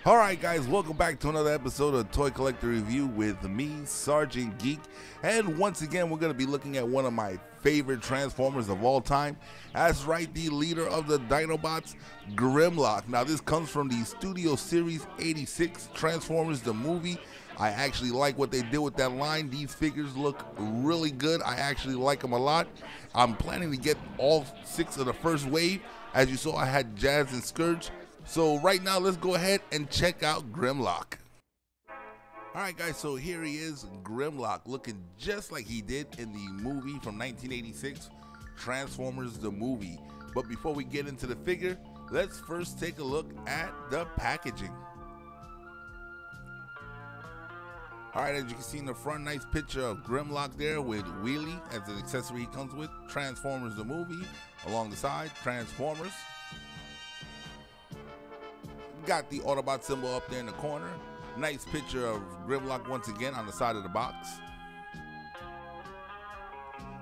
Alright guys, welcome back to another episode of Toy Collector Review with me, Sergeant Geek. And once again, we're going to be looking at one of my favorite Transformers of all time. That's right, the leader of the Dinobots, Grimlock. Now this comes from the Studio Series 86 Transformers the movie. I actually like what they did with that line. These figures look really good. I actually like them a lot. I'm planning to get all 6 of the first wave. As you saw, I had Jazz and Scourge. So right now, let's go ahead and check out Grimlock. Alright guys, so here he is, Grimlock, looking just like he did in the movie from 1986, Transformers the movie. But before we get into the figure, let's first take a look at the packaging. Alright, as you can see in the front, nice picture of Grimlock there with Wheelie as an accessory he comes with. Transformers the movie, along the side, Transformers. Got the Autobot symbol up there in the corner. Nice picture of Grimlock once again on the side of the box.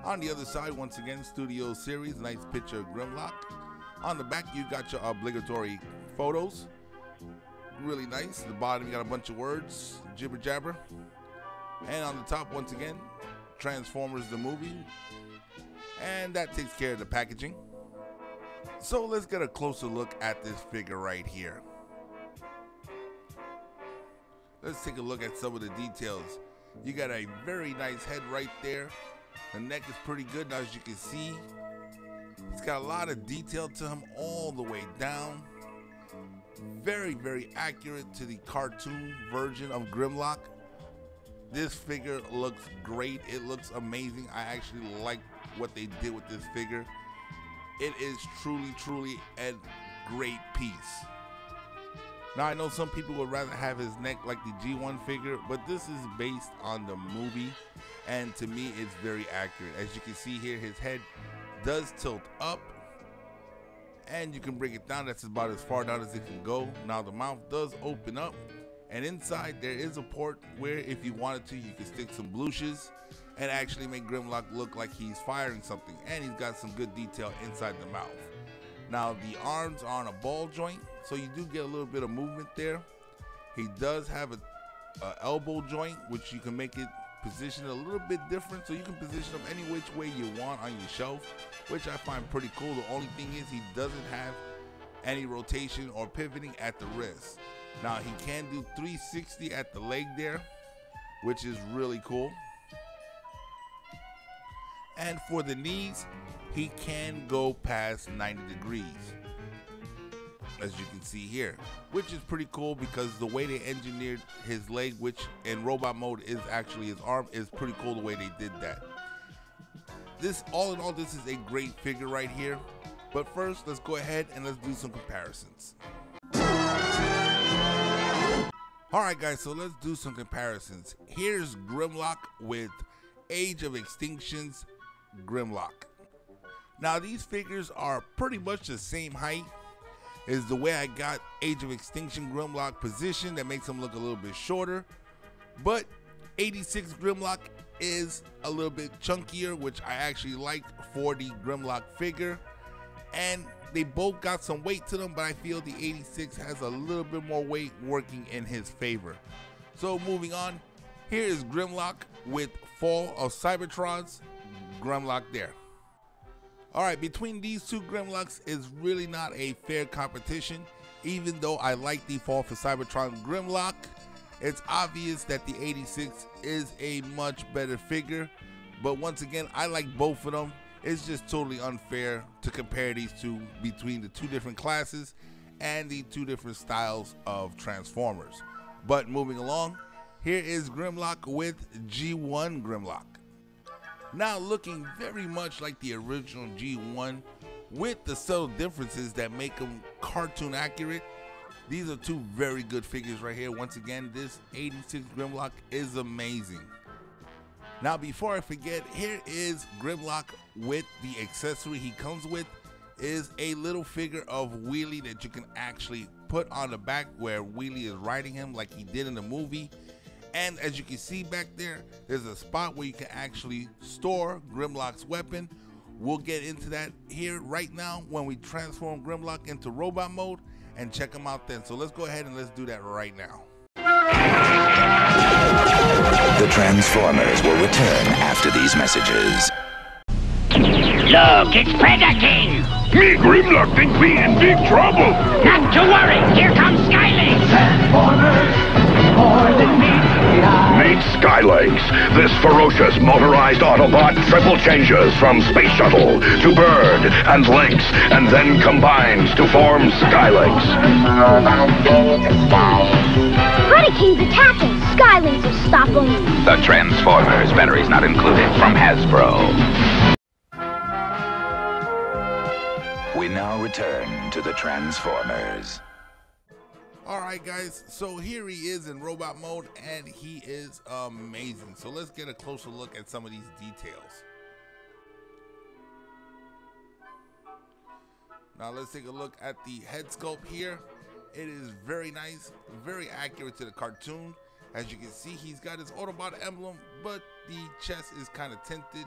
On the other side, once again, Studio Series, nice picture of Grimlock. On the back, you got your obligatory photos. Really nice. At the bottom, you got a bunch of words, jibber jabber. And on the top, once again, Transformers the movie. And that takes care of the packaging. So let's get a closer look at this figure right here. Let's take a look at some of the details. You got a very nice head right there. The neck is pretty good. Now, as you can see, he's got a lot of detail to him all the way down. Very, very accurate to the cartoon version of Grimlock. This figure looks great. It looks amazing. I actually like what they did with this figure. It is truly a great piece. Now, I know some people would rather have his neck like the G1 figure, but this is based on the movie, and to me, it's very accurate. As you can see here, his head does tilt up, and you can bring it down. That's about as far down as it can go. Now, the mouth does open up, and inside there is a port where, if you wanted to, you could stick some blouses and actually make Grimlock look like he's firing something, and he's got some good detail inside the mouth. Now, the arms are on a ball joint, so you do get a little bit of movement there. He does have a elbow joint, which you can make it position a little bit different, so you can position them any which way you want on your shelf, which I find pretty cool. The only thing is he doesn't have any rotation or pivoting at the wrist. Now, he can do 360 at the leg there, which is really cool. And for the knees, he can go past 90 degrees, as you can see here, which is pretty cool because the way they engineered his leg, which in robot mode is actually his arm, is pretty cool the way they did that. This, all in all, this is a great figure right here. But first, let's go ahead and let's do some comparisons. Alright guys, so let's do some comparisons. Here's Grimlock with Age of Extinction's Grimlock. Now, these figures are pretty much the same height. Is the way I got Age of Extinction Grimlock positioned that makes him look a little bit shorter. But 86 Grimlock is a little bit chunkier, which I actually like for the Grimlock figure. And they both got some weight to them, but I feel the 86 has a little bit more weight working in his favor. So moving on, here is Grimlock with Fall of Cybertrons, Grimlock there. Alright, between these two Grimlocks is really not a fair competition. Even though I like the Fall for Cybertron Grimlock, it's obvious that the 86 is a much better figure. But once again, I like both of them. It's just totally unfair to compare these two between the two different classes and the two different styles of Transformers. But moving along, here is Grimlock with G1 Grimlock. Now, looking very much like the original G1 with the subtle differences that make them cartoon accurate. These are two very good figures right here. Once again, this 86 Grimlock is amazing. Now, before I forget, here is Grimlock with the accessory he comes with. Is a little figure of Wheelie that you can actually put on the back where Wheelie is riding him like he did in the movie. And as you can see back there, there's a spot where you can actually store Grimlock's weapon. We'll get into that here right now when we transform Grimlock into robot mode. and check them out then. So let's go ahead and let's do that right now. The Transformers will return after these messages. Look, it's Predator King! Me, Grimlock, think we in big trouble! Not to worry, here comes Skylinks! Transformers, more than meets the eye. Meet Skylinks, this ferocious motorized Autobot triple changes from Space Shuttle to Bird and Lynx, and then combines to form Skylinks. Predator King's attacking! Skylinks will stop him! The Transformers, batteries not included, from Hasbro. We now return to the Transformers. Alright guys, so here he is in robot mode and he is amazing. So let's get a closer look at some of these details. Now let's take a look at the head sculpt here. It is very nice, very accurate to the cartoon. As you can see, he's got his Autobot emblem, but the chest is kind of tinted.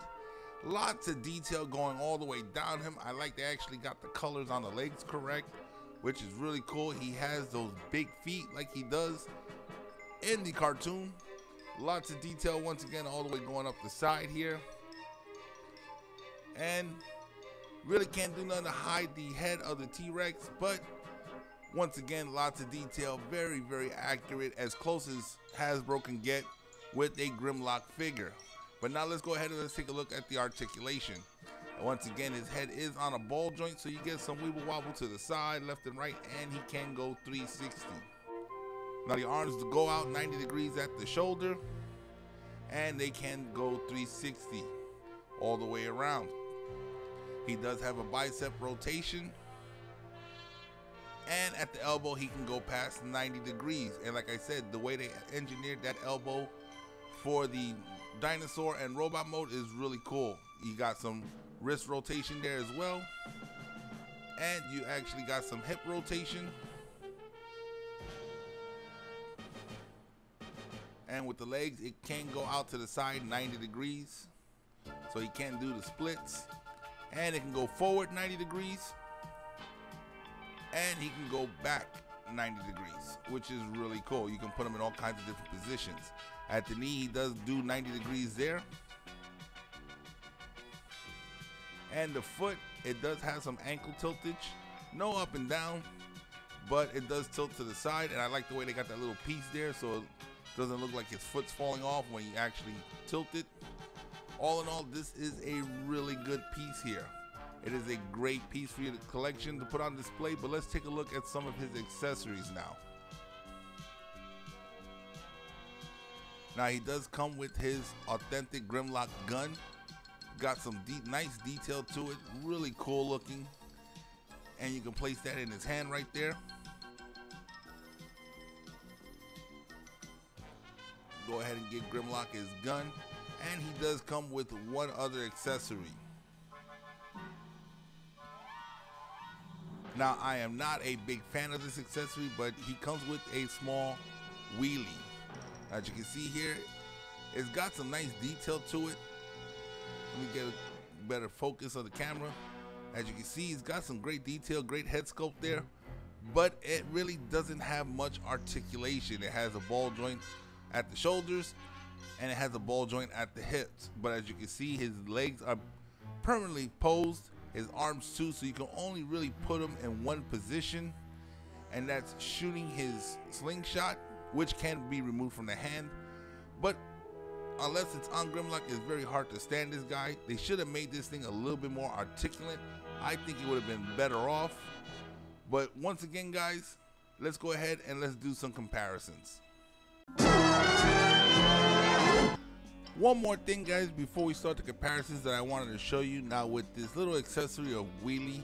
Lots of detail going all the way down him. I like they actually got the colors on the legs correct, which is really cool. He has those big feet like he does in the cartoon. Lots of detail once again all the way going up the side here. And really can't do nothing to hide the head of the T-Rex, but once again, lots of detail, very, very accurate, as close as Hasbro can get with a Grimlock figure. But now let's go ahead and let's take a look at the articulation. And once again, his head is on a ball joint, so you get some wibble wobble to the side, left and right, and he can go 360. Now the arms go out 90 degrees at the shoulder, and they can go 360 all the way around. He does have a bicep rotation, and at the elbow he can go past 90 degrees. And like I said, the way they engineered that elbow for the dinosaur and robot mode is really cool. You got some wrist rotation there as well, and you actually got some hip rotation. And with the legs, it can go out to the side 90 degrees, so he can do the splits. And it can go forward 90 degrees, and he can go back 90 degrees, which is really cool. You can put him in all kinds of different positions. At the knee, he does do 90 degrees there. And the foot, it does have some ankle tiltage. No up and down, but it does tilt to the side. And I like the way they got that little piece there, so it doesn't look like his foot's falling off when you actually tilt it. All in all, this is a really good piece here. It is a great piece for your collection to put on display, but let's take a look at some of his accessories now. Now he does come with his authentic Grimlock gun. Got some nice detail to it, really cool looking. And you can place that in his hand right there. Go ahead and get Grimlock his gun. And he does come with one other accessory. Now I am not a big fan of this accessory, but he comes with a small wheelie. As you can see here, it's got some nice detail to it. Let me get a better focus of the camera. As you can see, it's got some great detail, great head sculpt there, but it really doesn't have much articulation. It has a ball joint at the shoulders, and it has a ball joint at the hips. But as you can see, his legs are permanently posed, his arms too, so you can only really put him in one position, and that's shooting his slingshot, which can be removed from the hand. But unless it's on Grimlock, it's very hard to stand this guy. They should have made this thing a little bit more articulate. I think it would have been better off. But once again, guys, let's go ahead and let's do some comparisons. One more thing, guys, before we start the comparisons that I wanted to show you. Now with this little accessory of wheelie,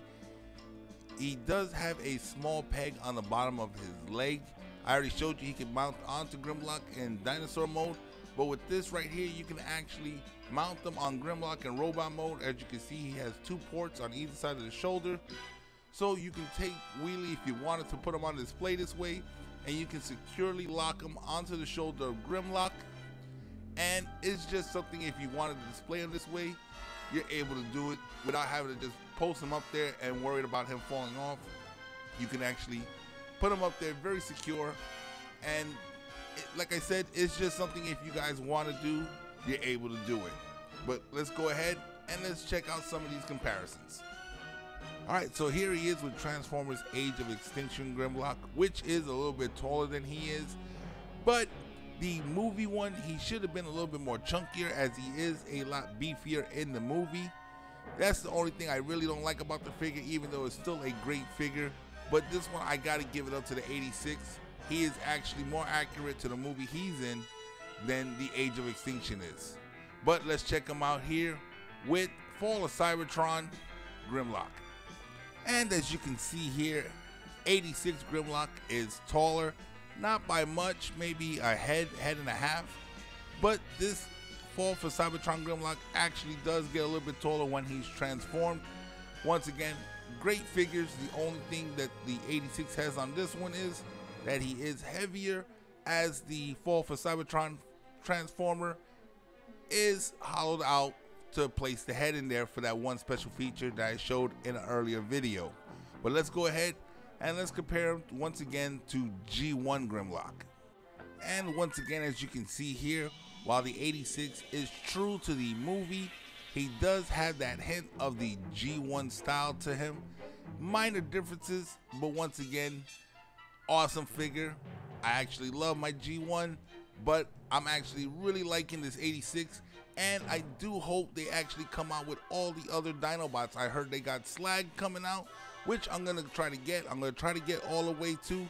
he does have a small peg on the bottom of his leg. I already showed you he can mount onto Grimlock in dinosaur mode, but with this right here, you can actually mount them on Grimlock in robot mode. As you can see, he has two ports on either side of the shoulder, so you can take wheelie if you wanted to put him on display this way, and you can securely lock him onto the shoulder of Grimlock. And it's just something, if you wanted to display him this way, you're able to do it without having to just post him up there and worried about him falling off. You can actually put them up there very secure, and like I said, it's just something if you guys want to do, you're able to do it. But let's go ahead and let's check out some of these comparisons. Alright, so here he is with Transformers Age of Extinction Grimlock, which is a little bit taller than he is. But the movie one, he should have been a little bit more chunkier, as he is a lot beefier in the movie. That's the only thing I really don't like about the figure, even though it's still a great figure. But this one, I gotta give it up to the 86. He is actually more accurate to the movie he's in than the Age of Extinction is. But let's check him out here with Fall of Cybertron Grimlock. And as you can see here, 86 Grimlock is taller, not by much, maybe a head and a half. But this Fall for Cybertron Grimlock actually does get a little bit taller when he's transformed. Once again, great figures. The only thing that the 86 has on this one is that he is heavier, as the Fall for Cybertron Transformer is hollowed out to place the head in there for that one special feature that I showed in an earlier video. But let's go ahead and let's compare him once again to G1 Grimlock. And once again, as you can see here, while the 86 is true to the movie, he does have that hint of the G1 style to him. Minor differences, but once again, awesome figure. I actually love my G1, but I'm actually really liking this 86. And I do hope they actually come out with all the other Dinobots. I heard they got Slag coming out, which I'm going to try to get. I'm going to try to get all the way to,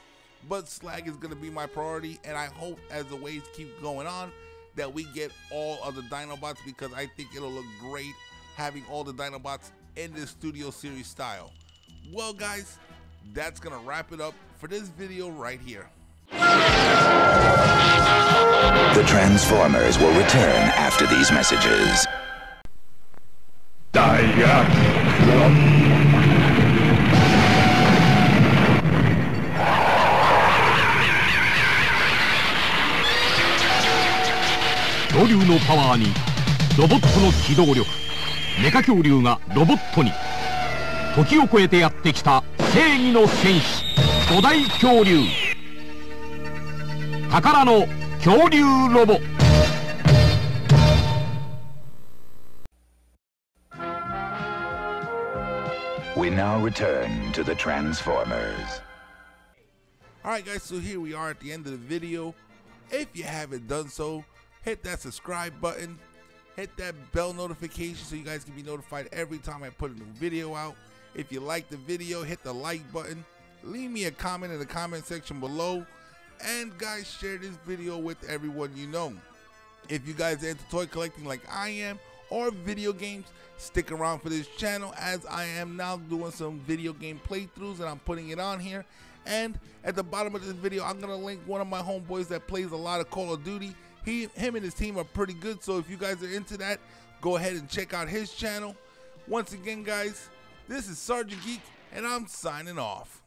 but Slag is going to be my priority. And I hope as the waves keep going on that we get all other Dinobots, because I think it'll look great having all the Dinobots in this Studio Series style. Well guys, that's going to wrap it up for this video right here. The Transformers will return after these messages. Diagram. 恐竜のパワーにロボットの機動力、メカ恐竜がロボットに、時を超えてやってきた正義の戦士、五大恐竜、宝の恐竜ロボ。We now return to the Transformers. Alright guys, so here we are at the end of the video. If you haven't done so, hit that subscribe button, hit that bell notification so you guys can be notified every time I put a new video out. If you like the video, hit the like button, leave me a comment in the comment section below, and guys, share this video with everyone you know. If you guys are into toy collecting like I am, or video games, stick around for this channel, as I am now doing some video game playthroughs and I'm putting it on here. And at the bottom of this video, I'm gonna link one of my homeboys that plays a lot of Call of Duty. Him and his team are pretty good, so if you guys are into that, go ahead and check out his channel. Once again guys, this is Sergeant Geek and I'm signing off.